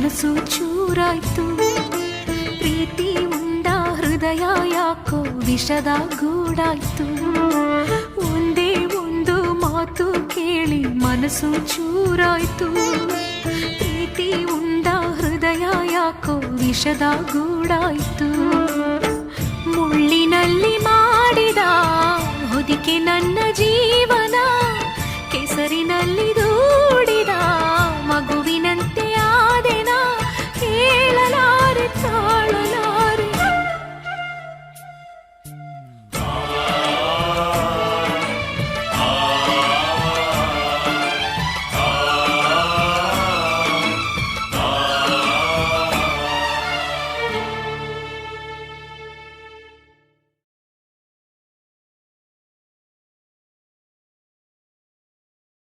ಮನಸ್ಸು ಚೂರಾಯ್ತು. ಪ್ರೀತಿ ಉಂಡ ಹೃದಯ ಯಾಕೋ ವಿಷದ ಗೂಡಾಯ್ತು. ಒಂದೇ ಒಂದು ಮಾತು ಕೇಳಿ ಮನಸ್ಸು ಚೂರಾಯ್ತು. ಪ್ರೀತಿ ಉಂಡ ಹೃದಯ ಯಾಕೋ ವಿಷದ ಗೂಡಾಯ್ತು. ಮುಳ್ಳಿನಲ್ಲಿ ಮಾಡಿದ ಹೊದಿಕೆ ನನ್ನ ಜೀವನ, ಕೆಸರಿನಲ್ಲಿ ದೂಡಿದ ಮಗುವಿನಂತೆ ಆದೆನ, ಹೇಳಲಾರೆ ತಾಳಲಾರೆ.